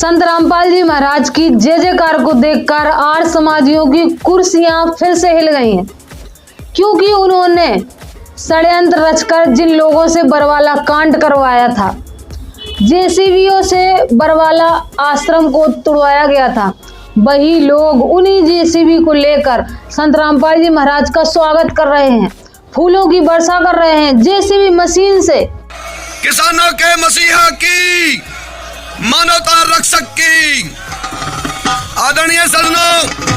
संत रामपाल जी महाराज की जय जयकार को देखकर आर्य समाजियों की कुर्सियां फिर से हिल गई हैं, क्योंकि उन्होंने षड्यंत्र रचकर जिन लोगों से बरवाला कांड करवाया था, जेसीबीओ से बरवाला आश्रम को तुड़वाया गया था, वही लोग उन्हीं जेसीबी को लेकर संत रामपाल जी महाराज का स्वागत कर रहे हैं, फूलों की वर्षा कर रहे हैं जेसीबी मशीन से। किसानों के मसीहा की, मानवता रक्षक की आदरणीय सदनों,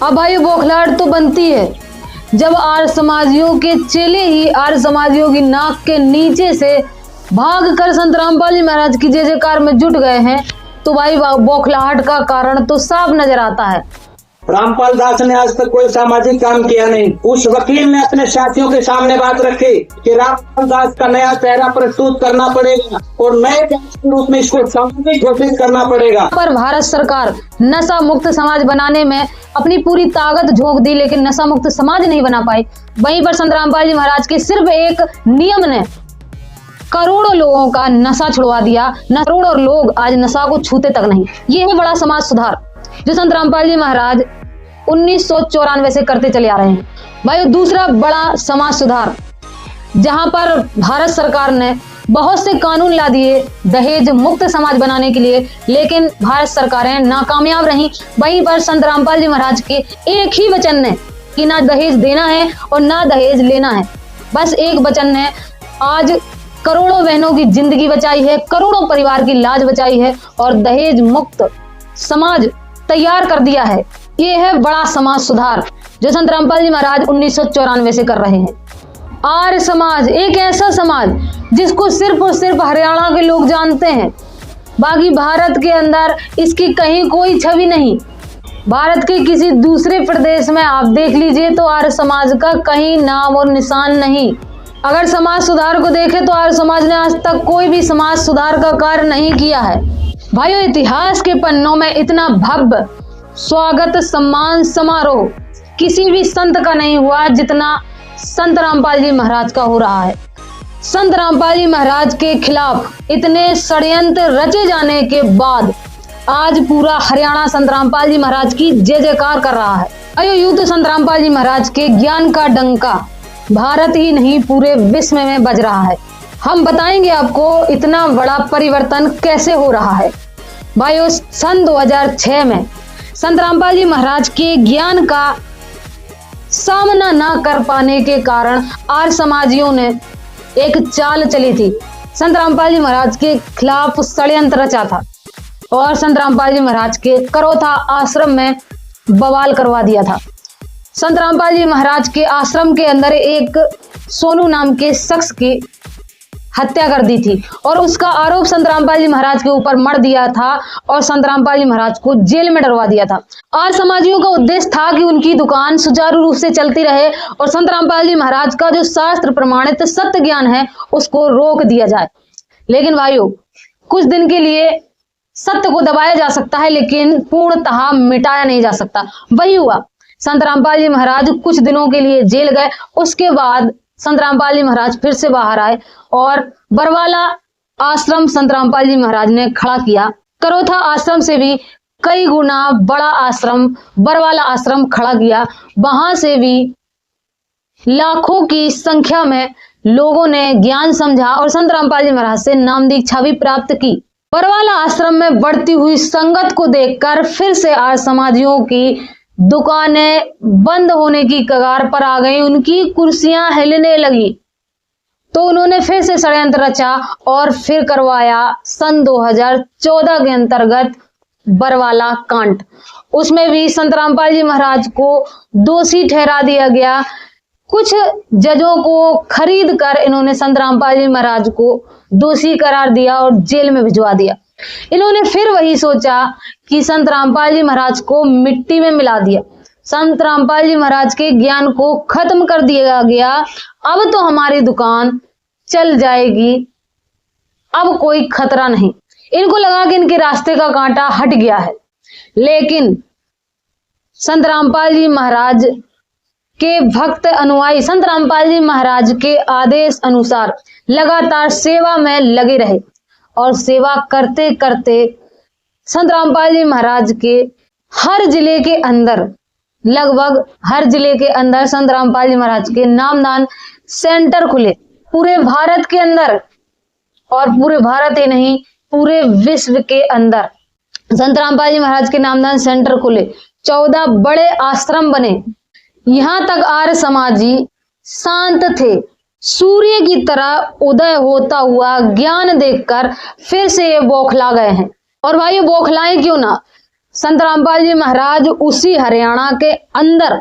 अब भाई बौखलाहट तो बनती है जब आर्य समाजियों के चेले ही आर्य समाजियों की नाक के नीचे से भागकर संत रामपाल जी महाराज की जय जयकार में जुट गए हैं, तो भाई बौखलाहट का कारण तो साफ नजर आता है। रामपाल दास ने आज तक कोई सामाजिक काम किया नहीं। उस वकील ने अपने साथियों के सामने बात रखी कि रामपाल दास का नया चेहरा प्रस्तुत करना पड़ेगा और नए के रूप में इसको सामाजिक घोषित करना पड़ेगा। पर भारत सरकार नशा मुक्त समाज बनाने में अपनी पूरी ताकत झोंक दी, लेकिन नशा मुक्त समाज नहीं बना पाई। वहीं पर संत रामपाल जी महाराज के सिर्फ एक नियम ने करोड़ों लोगों का नशा छुड़वा दिया। करोड़ों लोग आज नशा को छूते तक नहीं। ये है बड़ा समाज सुधार जो संत रामपाल जी महाराज 1994 से करते चले आ रहे हैं। भाई दूसरा बड़ा समाज सुधार, जहां पर भारत सरकार ने बहुत से कानून ला दिए दहेज मुक्त समाज बनाने के लिए, लेकिन भारत सरकारें नाकामयाब रहीं। वहीं पर संत रामपाल जी महाराज के एक ही वचन ने कि ना दहेज देना है और ना दहेज लेना है, बस एक वचन ने आज करोड़ों बहनों की जिंदगी बचाई है, करोड़ों परिवार की लाज बचाई है और दहेज मुक्त समाज तैयार कर दिया है। ये है बड़ा समाज सुधार जो संत रामपाल जी महाराज 1994 से कर रहे हैं। आर्य समाज एक ऐसा समाज जिसको सिर्फ और सिर्फ हरियाणा के लोग जानते हैं, बाकी भारत के अंदर इसकी कहीं कोई छवि नहीं। भारत के किसी दूसरे प्रदेश में आप देख लीजिए तो आर्य समाज का कहीं नाम और निशान नहीं। अगर समाज सुधार को देखें तो आर्य समाज ने आज तक कोई भी समाज सुधार का कार्य नहीं किया है। भाइयों, इतिहास के पन्नों में इतना भव्य स्वागत सम्मान समारोह किसी भी संत का नहीं हुआ जितना संत रामपाल जी महाराज का हो रहा है। संत रामपाल जी महाराज के खिलाफ इतने षड्यंत्र रचे जाने के बाद आज पूरा हरियाणा संत रामपाल जी महाराज की जय जयकार कर रहा है। अयो यूं तो संत रामपाल जी महाराज के ज्ञान का डंका भारत ही नहीं पूरे विश्व में बज रहा है। हम बताएंगे आपको इतना बड़ा परिवर्तन कैसे हो रहा है। भाइयों, सन 2006 में संत रामपाल जी महाराज के ज्ञान का सामना ना कर पाने के कारण आर्य समाजियों ने एक चाल चली थी। संत रामपाल जी महाराज के खिलाफ षड्यंत्र रचा था और संत रामपाल जी महाराज के करोथा आश्रम में बवाल करवा दिया था। संत रामपाल जी महाराज के आश्रम के अंदर एक सोनू नाम के शख्स की हत्या कर दी थी और उसका आरोप संत रामपाल जी महाराज के ऊपर मढ़ दिया था और संत रामपाल जी महाराज को जेल में डलवा दिया था। आर्य समाजियों का उद्देश्य था कि उनकी दुकान सुचारू रूप से चलती रहे और संत रामपाल जी महाराज का जो शास्त्र प्रमाणित सत्य ज्ञान है उसको रोक दिया जाए। लेकिन भाइयों, कुछ दिन के लिए सत्य को दबाया जा सकता है लेकिन पूर्णतः मिटाया नहीं जा सकता। वही हुआ, संत रामपाल जी महाराज कुछ दिनों के लिए जेल गए। उसके बाद संत रामपाल जी महाराज फिर से बाहर आए और बरवाला आश्रम संत रामपाल जी महाराज ने खड़ा किया। करोथा आश्रम से भी कई गुना बड़ा आश्रम बरवाला आश्रम खड़ा किया। वहां से भी लाखों की संख्या में लोगों ने ज्ञान समझा और संत रामपाल जी महाराज से नाम दीक्षा भी प्राप्त की। बरवाला आश्रम में बढ़ती हुई संगत को देखकर फिर से आर्य समाजियों की दुकानें बंद होने की कगार पर आ गई, उनकी कुर्सियां हिलने लगी। तो उन्होंने फिर से षड्यंत्र रचा और फिर करवाया सन 2014 के अंतर्गत बरवाला कांड। उसमें भी संत रामपाल जी महाराज को दोषी ठहरा दिया गया कुछ जजों को खरीद कर इन्होंने संत रामपाल जी महाराज को दोषी करार दिया और जेल में भिजवा दिया। इन्होंने फिर वही सोचा कि संत रामपाल जी महाराज को मिट्टी में मिला दिया, संत रामपाल जी महाराज के ज्ञान को खत्म कर दिया गया। अब तो हमारी दुकान चल जाएगी, अब कोई खतरा नहीं। इनको लगा कि इनके रास्ते का कांटा हट गया है। लेकिन संत रामपाल जी महाराज के भक्त अनुयायी संत रामपाल जी महाराज के आदेश अनुसार लगातार सेवा में लगे रहे और सेवा करते करते संत रामपाल जी महाराज के हर जिले के अंदर, लगभग हर जिले के अंदर संत रामपाल जी महाराज के नामदान सेंटर खुले। पूरे भारत के अंदर, और पूरे भारत ही नहीं पूरे विश्व के अंदर संत रामपाल जी महाराज के नामदान सेंटर खुले। 14 बड़े आश्रम बने। यहाँ तक आर्य समाजी शांत थे। सूर्य की तरह उदय होता हुआ ज्ञान देखकर फिर से ये बौखला गए हैं। और भाई ये बौखलाएं क्यों ना, संत रामपाल जी महाराज उसी हरियाणा के अंदर,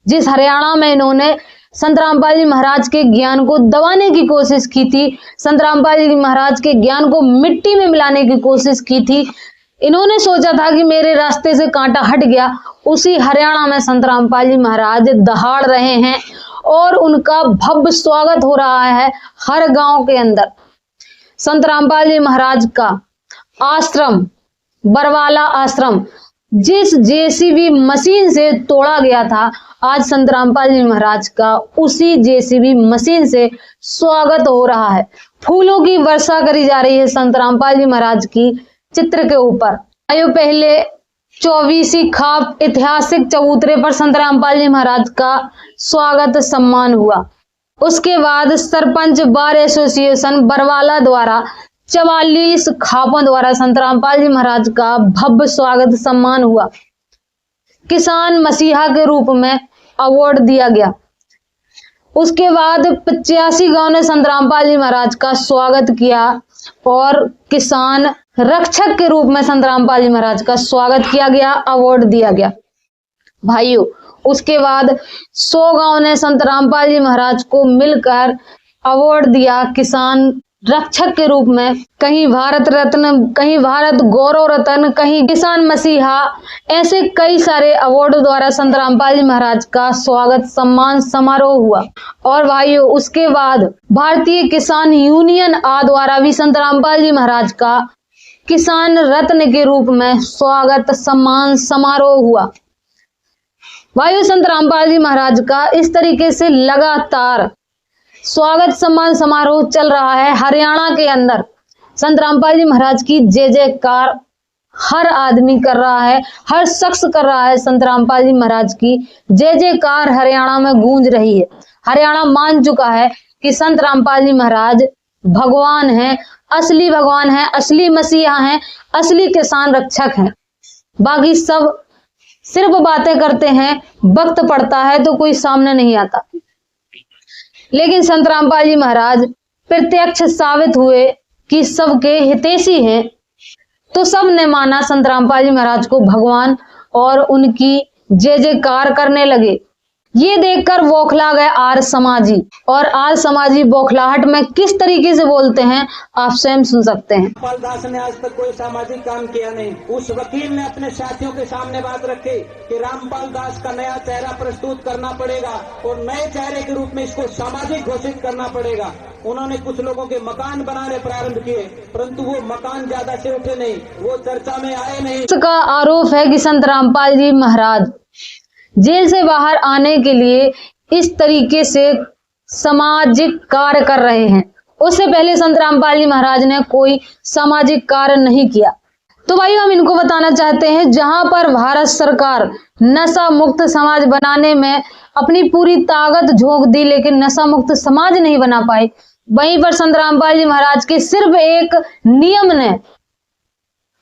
जिस हरियाणा में इन्होंने संत रामपाल जी महाराज के ज्ञान को दबाने की कोशिश की थी, संत रामपाल जी महाराज के ज्ञान को मिट्टी में मिलाने की कोशिश की थी, इन्होंने सोचा था कि मेरे रास्ते से कांटा हट गया। उसी हरियाणा में संत रामपाल जी महाराज दहाड़ रहे हैं और उनका भव्य स्वागत हो रहा है हर गांव के अंदर। संत रामपाल जी महाराज का आश्रम, बरवाला आश्रम, जिस जेसीबी मशीन से तोड़ा गया था, आज संत रामपाल जी महाराज का उसी जेसीबी मशीन से स्वागत हो रहा है। फूलों की वर्षा करी जा रही है संत रामपाल जी महाराज की चित्र के ऊपर। आयो पहले 24वीं खाप ऐतिहासिक चबूतरे पर संत रामपाल जी महाराज का स्वागत सम्मान हुआ। उसके बाद सरपंच बार एसोसिएशन बरवाला द्वारा 44 खापों द्वारा संत रामपाल जी महाराज का भव्य स्वागत सम्मान हुआ। किसान मसीहा के रूप में अवार्ड दिया गया। उसके बाद 85 गांव ने संत रामपाल जी महाराज का स्वागत किया और किसान रक्षक के रूप में संत रामपाल जी महाराज का स्वागत किया गया, अवार्ड दिया गया। भाइयों, उसके बाद 100 गांव ने संत रामपाल जी महाराज को मिलकर अवार्ड दिया किसान रक्षक के रूप में। कहीं भारत रत्न, कहीं भारत गौरव रत्न, कहीं किसान मसीहा, ऐसे कई सारे अवार्ड द्वारा संत रामपाल जी महाराज का स्वागत सम्मान समारोह हुआ। और भाइयों, उसके बाद भारतीय किसान यूनियन आ द्वारा भी संत रामपाल जी महाराज का किसान रत्न के रूप में स्वागत सम्मान समारोह हुआ। भाइयों, संत रामपाल जी महाराज का इस तरीके से लगातार स्वागत सम्मान समारोह चल रहा है हरियाणा के अंदर। संत रामपाल जी महाराज की जय जयकार हर आदमी कर रहा है, हर शख्स कर रहा है। संत रामपाल जी महाराज की जय जयकार हरियाणा में गूंज रही है। हरियाणा मान चुका है कि संत रामपाल जी महाराज भगवान हैं, असली भगवान हैं, असली मसीहा हैं, असली किसान रक्षक हैं। बाकी सब सिर्फ बातें करते हैं, वक्त पड़ता है तो कोई सामने नहीं आता। लेकिन संत रामपाल जी महाराज प्रत्यक्ष साबित हुए कि सबके हितैषी हैं, तो सब ने माना संत रामपाल जी महाराज को भगवान और उनकी जय जयकार करने लगे। ये देखकर बौखला गए आर्य समाजी, और आर्य समाजी बौखलाहट में किस तरीके से बोलते हैं आप स्वयं सुन सकते हैं। रामपाल दास ने आज तक कोई सामाजिक काम किया नहीं। उस वकील ने अपने साथियों के सामने बात रखी कि रामपाल दास का नया चेहरा प्रस्तुत करना पड़ेगा और नए चेहरे के रूप में इसको सामाजिक घोषित करना पड़ेगा। उन्होंने कुछ लोगों के मकान बनाने प्रारंभ किए, परंतु वो मकान ज्यादा से उठे नहीं, वो चर्चा में आए नहीं। इसका आरोप है कि संत रामपाल जी महाराज जेल से बाहर आने के लिए इस तरीके से सामाजिक कार्य कर रहे हैं। उससे पहले संत रामपाल जी महाराज ने कोई सामाजिक कार्य नहीं किया। तो भाई, हम इनको बताना चाहते हैं, जहां पर भारत सरकार नशा मुक्त समाज बनाने में अपनी पूरी ताकत झोंक दी लेकिन नशा मुक्त समाज नहीं बना पाई, वहीं पर संत रामपाल जी महाराज के सिर्फ एक नियम ने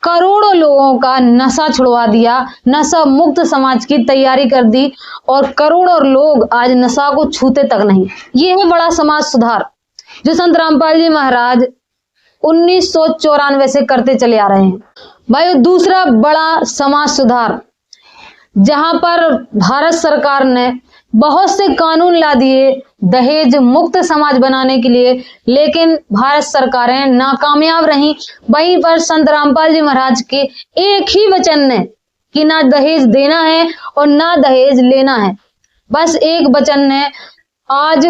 करोड़ों लोगों का नशा छुड़वा दिया, नशा मुक्त समाज की तैयारी कर दी और करोड़ों लोग आज नशा को छूते तक नहीं। ये है बड़ा समाज सुधार जो संत रामपाल जी महाराज 1994 से करते चले आ रहे हैं। भाई, दूसरा बड़ा समाज सुधार जहां पर भारत सरकार ने बहुत से कानून ला दिए दहेज मुक्त समाज बनाने के लिए, लेकिन भारत सरकारें नाकामयाब रहीं। वहीं पर संत रामपाल जी महाराज के एक ही वचन ने कि ना दहेज देना है और ना दहेज लेना है, बस एक वचन ने आज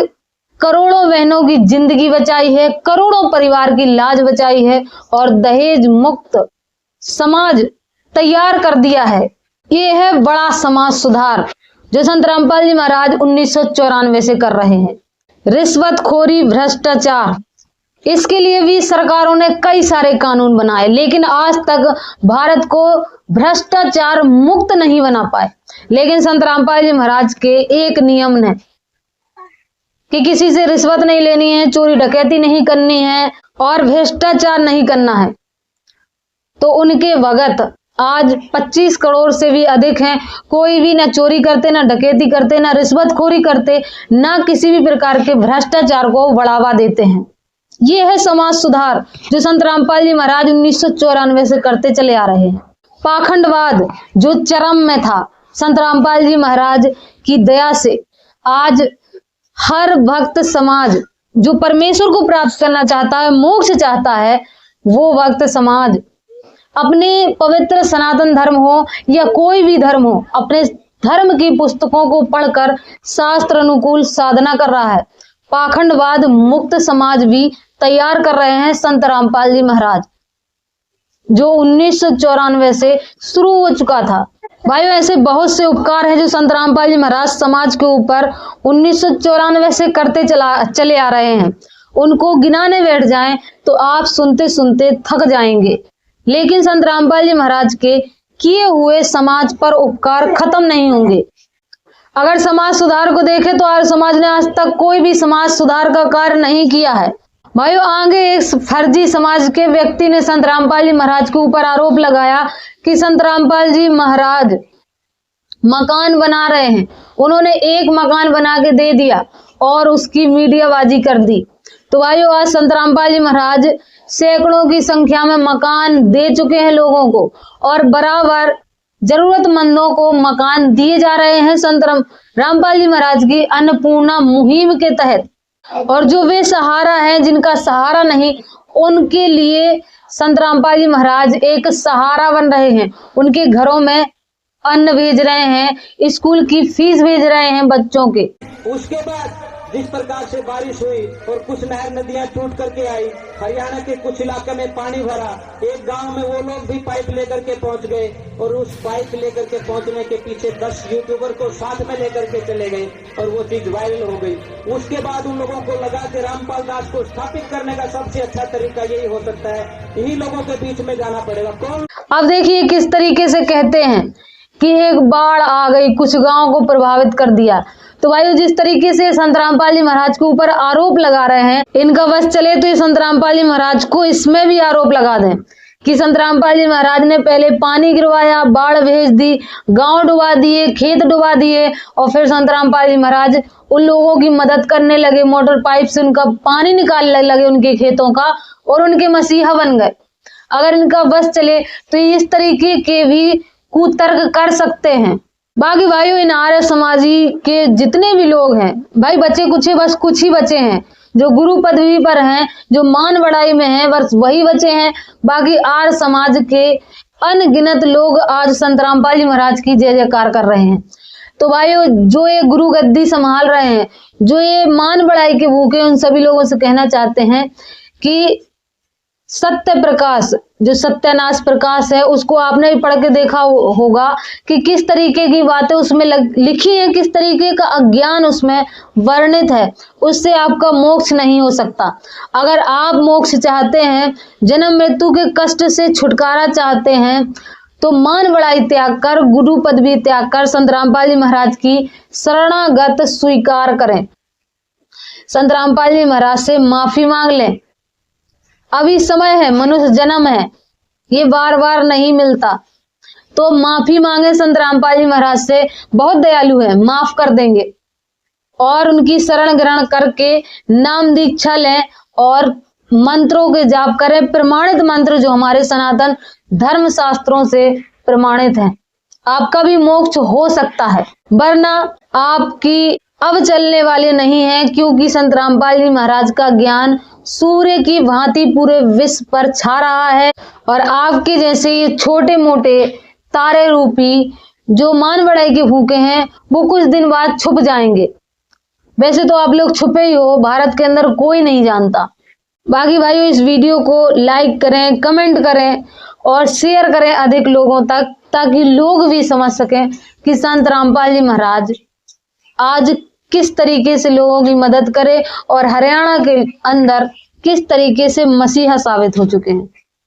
करोड़ों बहनों की जिंदगी बचाई है, करोड़ों परिवार की लाज बचाई है और दहेज मुक्त समाज तैयार कर दिया है। ये है बड़ा समाज सुधार जो संत रामपाल जी महाराज 1994 से कर रहे हैं। रिश्वतखोरी, भ्रष्टाचार, इसके लिए भी सरकारों ने कई सारे कानून बनाए, लेकिन आज तक भारत को भ्रष्टाचार मुक्त नहीं बना पाए। लेकिन संत रामपाल जी महाराज के एक नियम ने कि किसी से रिश्वत नहीं लेनी है, चोरी डकैती नहीं करनी है और भ्रष्टाचार नहीं करना है, तो उनके भगत आज 25 करोड़ से भी अधिक हैं। कोई भी ना चोरी करते, ना डकैती करते, ना रिश्वतखोरी करते, ना किसी भी प्रकार के भ्रष्टाचार को बढ़ावा देते हैं। ये है समाज सुधार जो संत रामपाल जी महाराज 1994 से करते चले आ रहे हैं। पाखंडवाद जो चरम में था, संत रामपाल जी महाराज की दया से आज हर भक्त समाज जो परमेश्वर को प्राप्त करना चाहता है, मोक्ष चाहता है, वो भक्त समाज अपने पवित्र सनातन धर्म हो या कोई भी धर्म हो, अपने धर्म की पुस्तकों को पढ़कर शास्त्र अनुकूल साधना कर रहा है। पाखंडवाद मुक्त समाज भी तैयार कर रहे हैं संत रामपाल जी महाराज, जो 1994 से शुरू हो चुका था। भाइयों, ऐसे बहुत से उपकार हैं जो संत रामपाल जी महाराज समाज के ऊपर 1994 से करते चले आ रहे हैं। उनको गिनाने बैठ जाएं तो आप सुनते सुनते थक जाएंगे, लेकिन संत रामपाल जी महाराज के किए हुए समाज पर उपकार खत्म नहीं होंगे। अगर समाज सुधार को देखें तो आर्य समाज ने आज तक कोई भी समाज सुधार का कार्य नहीं किया है। भाइयों, आगे एक फर्जी समाज के व्यक्ति ने संत रामपाल जी महाराज के ऊपर आरोप लगाया कि संत रामपाल जी महाराज मकान बना रहे हैं। उन्होंने एक मकान बना के दे दिया और उसकी मीडियाबाजी कर दी। तो भाइयों, आज संत रामपाल जी महाराज सैकड़ों की संख्या में मकान दे चुके हैं लोगों को और बराबर जरूरतमंदों को मकान दिए जा रहे हैं संत रामपाल जी महाराज की अन्नपूर्णा मुहिम के तहत। और जो वे सहारा हैं जिनका सहारा नहीं, उनके लिए संत रामपाल जी महाराज एक सहारा बन रहे हैं। उनके घरों में अन्न भेज रहे हैं, स्कूल की फीस भेज रहे हैं बच्चों के। उसके बाद जिस प्रकार से बारिश हुई और कुछ नहर नदियां टूट करके आई, हरियाणा के कुछ इलाके में पानी भरा, एक गांव में वो लोग भी पाइप लेकर के पहुंच गए और उस पाइप लेकर के पहुंचने के पीछे 10 यूट्यूबर को साथ में लेकर के चले गए और वो चीज वायरल हो गई। उसके बाद उन लोगों को लगा कि रामपाल दास को स्थापित करने का सबसे अच्छा तरीका यही हो सकता है, इन्हीं लोगों के बीच में जाना पड़ेगा। कौन? अब देखिए किस तरीके से कहते हैं कि एक बाढ़ आ गई, कुछ गांव को प्रभावित कर दिया। तो भाई जिस तरीके से संत रामपाल जी महाराज के ऊपर आरोप लगा रहे हैं, इनका बस चले तो ये संत रामपाल जी महाराज को इसमें भी आरोप लगा दें कि संत रामपाल जी महाराज ने पहले पानी गिरवाया, बाढ़ भेज दी, गांव डुबा दिए, खेत डुबा दिए और फिर संत रामपाल जी महाराज उन लोगों की मदद करने लगे, मोटर पाइप से उनका पानी निकालने लगे उनके खेतों का और उनके मसीहा बन गए। अगर इनका बस चले तो इस तरीके के भी कुतर्क कर सकते हैं। बाकी भाइयों, इन आर्य समाजी के जितने भी लोग हैं भाई, बचे कुछ ही, बस कुछ ही बचे हैं जो गुरु पदवी पर हैं, जो मान बढ़ाई में हैं, बस वही बचे हैं। बाकी आर्य समाज के अनगिनत लोग आज संत रामपाल जी महाराज की जय जयकार कर रहे हैं। तो भाइयों, जो ये गुरु गद्दी संभाल रहे हैं, जो ये मान बढ़ाई के भूखे, उन सभी लोगों से कहना चाहते हैं कि सत्य प्रकाश, जो सत्यानाश प्रकाश है, उसको आपने भी पढ़ के देखा होगा कि किस तरीके की बातें उसमें लिखी है, किस तरीके का अज्ञान उसमें वर्णित है। उससे आपका मोक्ष नहीं हो सकता। अगर आप मोक्ष चाहते हैं, जन्म मृत्यु के कष्ट से छुटकारा चाहते हैं, तो मान बढ़ाई त्याग कर, गुरु पदवी त्याग कर संत रामपाल जी महाराज की शरणागत स्वीकार करें। संत रामपाल जी महाराज से माफी मांग लें। अभी समय है, मनुष्य जन्म है, ये बार बार नहीं मिलता, तो माफी मांगे संत रामपाल जी महाराज से। बहुत दयालु है, माफ कर देंगे। और उनकी शरण ग्रहण करके नाम दीक्षा लें और मंत्रों के जाप करें, प्रमाणित मंत्र जो हमारे सनातन धर्म शास्त्रों से प्रमाणित हैं। आपका भी मोक्ष हो सकता है, वरना आपकी अब चलने वाले नहीं है, क्योंकि संत रामपाल जी महाराज का ज्ञान सूर्य की भांति पूरे विश्व पर छा रहा है और आपके जैसे ये छोटे मोटे तारे रूपी जो मान बढ़ाई के भूखे हैं वो कुछ दिन बाद छुप जाएंगे। वैसे तो आप लोग छुपे ही हो, भारत के अंदर कोई नहीं जानता। बाकी भाइयों, इस वीडियो को लाइक करें, कमेंट करें और शेयर करें अधिक लोगों तक, ताकि लोग भी समझ सकें कि संत रामपाल जी महाराज आज किस तरीके से लोगों की मदद करे और हरियाणा के अंदर किस तरीके से मसीहा साबित हो चुके हैं।